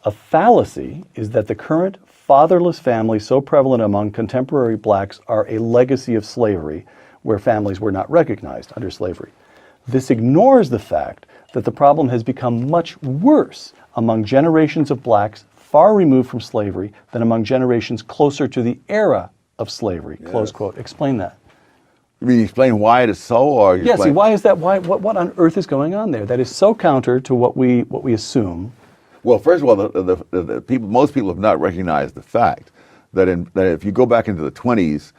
A fallacy is that the current fatherless families so prevalent among contemporary blacks are a legacy of slavery, where families were not recognized under slavery. This ignores the fact that the problem has become much worse among generations of blacks far removed from slavery than among generations closer to the era of slavery, yes. Close quote. Explain that. You mean explain why it is so, or yes? Yeah, why is that? Why? What on earth is going on there? That is so counter to what we assume. Well, first of all, the people, most people have not recognized the fact that that if you go back into the 20s,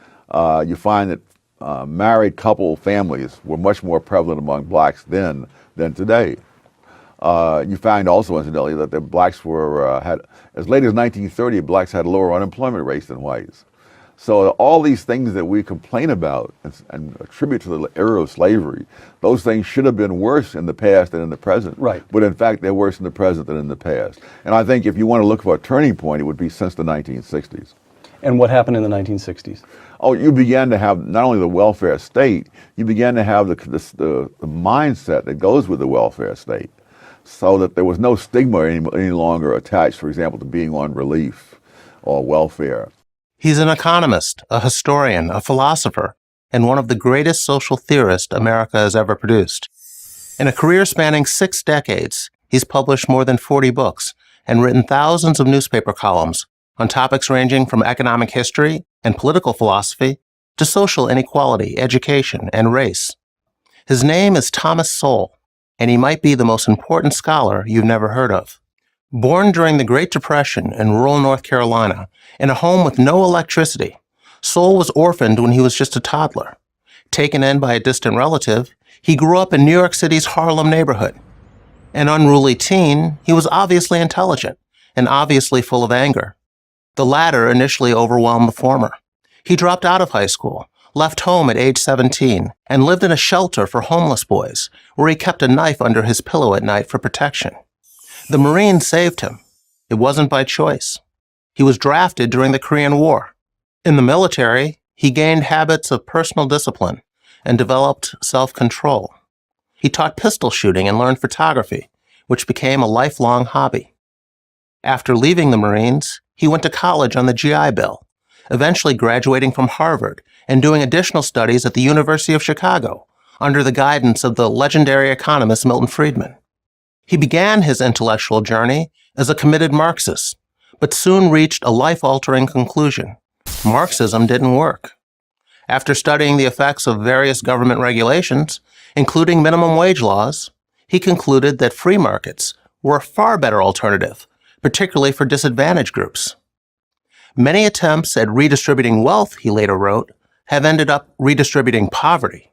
you find that married couple families were much more prevalent among blacks then than today. You find also, incidentally, that the blacks were had as late as 1930, blacks had lower unemployment rates than whites. So all these things that we complain about and attribute to the era of slavery, those things should have been worse in the past than in the present. Right. But in fact, they're worse in the present than in the past. And I think if you want to look for a turning point, it would be since the 1960s. And what happened in the 1960s? Oh, you began to have not only the welfare state, you began to have the mindset that goes with the welfare state, so that there was no stigma any longer attached, for example, to being on relief or welfare. He's an economist, a historian, a philosopher, and one of the greatest social theorists America has ever produced. In a career spanning 6 decades, he's published more than 40 books and written thousands of newspaper columns on topics ranging from economic history and political philosophy to social inequality, education, and race. His name is Thomas Sowell, and he might be the most important scholar you've never heard of. Born during the Great Depression in rural North Carolina, in a home with no electricity, Sowell was orphaned when he was just a toddler. Taken in by a distant relative, he grew up in New York City's Harlem neighborhood. An unruly teen, he was obviously intelligent and obviously full of anger. The latter initially overwhelmed the former. He dropped out of high school, left home at age 17, and lived in a shelter for homeless boys, where he kept a knife under his pillow at night for protection. The Marines saved him. It wasn't by choice. He was drafted during the Korean War. In the military, he gained habits of personal discipline and developed self-control. He taught pistol shooting and learned photography, which became a lifelong hobby. After leaving the Marines, he went to college on the GI Bill, eventually graduating from Harvard and doing additional studies at the University of Chicago under the guidance of the legendary economist Milton Friedman. He began his intellectual journey as a committed Marxist, but soon reached a life-altering conclusion. Marxism didn't work. After studying the effects of various government regulations, including minimum wage laws, he concluded that free markets were a far better alternative, particularly for disadvantaged groups. Many attempts at redistributing wealth, he later wrote, have ended up redistributing poverty.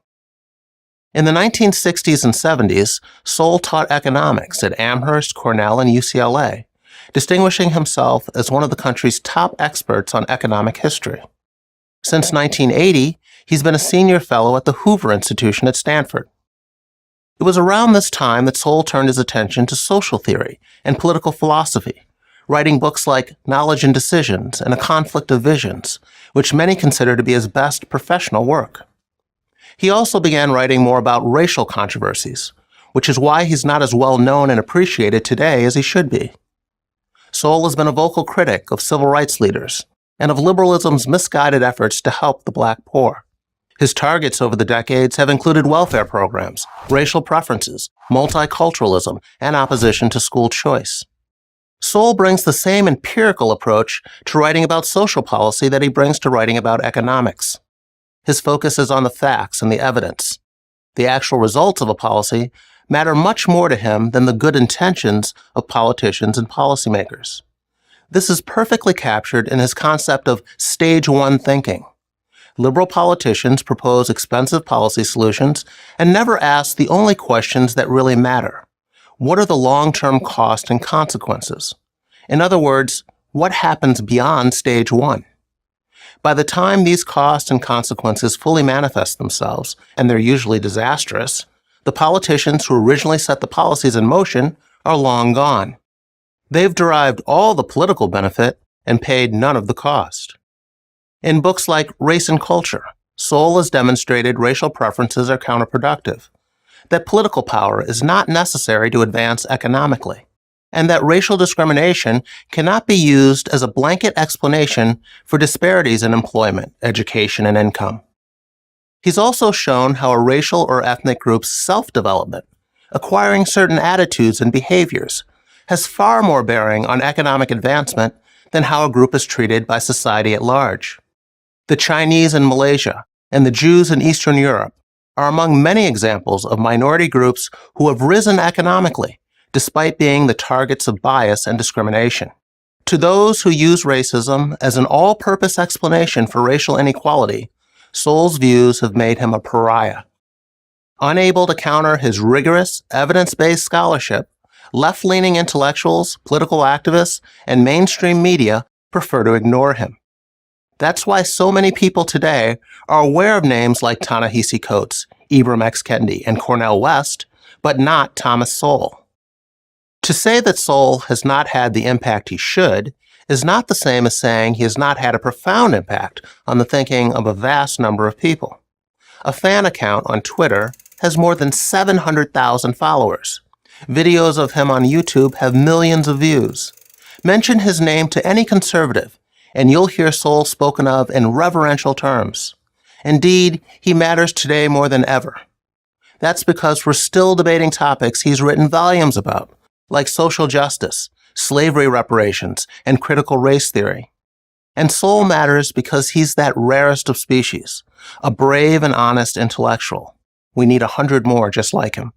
In the 1960s and 70s, Sowell taught economics at Amherst, Cornell, and UCLA, distinguishing himself as one of the country's top experts on economic history. Since 1980, he's been a senior fellow at the Hoover Institution at Stanford. It was around this time that Sowell turned his attention to social theory and political philosophy, writing books like Knowledge and Decisions and A Conflict of Visions, which many consider to be his best professional work. He also began writing more about racial controversies, which is why he's not as well known and appreciated today as he should be. Sowell has been a vocal critic of civil rights leaders and of liberalism's misguided efforts to help the black poor. His targets over the decades have included welfare programs, racial preferences, multiculturalism, and opposition to school choice. Sowell brings the same empirical approach to writing about social policy that he brings to writing about economics. His focus is on the facts and the evidence. The actual results of a policy matter much more to him than the good intentions of politicians and policymakers. This is perfectly captured in his concept of stage 1 thinking. Liberal politicians propose expensive policy solutions and never ask the only questions that really matter. What are the long-term costs and consequences? In other words, what happens beyond stage 1? By the time these costs and consequences fully manifest themselves, and they're usually disastrous, the politicians who originally set the policies in motion are long gone. They've derived all the political benefit and paid none of the cost. In books like Race and Culture, Sowell has demonstrated racial preferences are counterproductive, that political power is not necessary to advance economically. and that racial discrimination cannot be used as a blanket explanation for disparities in employment, education, and income. He's also shown how a racial or ethnic group's self-development, acquiring certain attitudes and behaviors, has far more bearing on economic advancement than how a group is treated by society at large. The Chinese in Malaysia and the Jews in Eastern Europe are among many examples of minority groups who have risen economically despite being the targets of bias and discrimination. To those who use racism as an all-purpose explanation for racial inequality, Sowell's views have made him a pariah. Unable to counter his rigorous, evidence-based scholarship, left-leaning intellectuals, political activists, and mainstream media prefer to ignore him. That's why so many people today are aware of names like Ta-Nehisi Coates, Ibram X. Kendi, and Cornel West, but not Thomas Sowell. To say that Sowell has not had the impact he should is not the same as saying he has not had a profound impact on the thinking of a vast number of people. A fan account on Twitter has more than 700,000 followers. Videos of him on YouTube have millions of views. Mention his name to any conservative, and you'll hear Sowell spoken of in reverential terms. Indeed, he matters today more than ever. That's because we're still debating topics he's written volumes about, like social justice, slavery reparations, and critical race theory. And Sowell matters because he's that rarest of species, a brave and honest intellectual. We need 100 more just like him.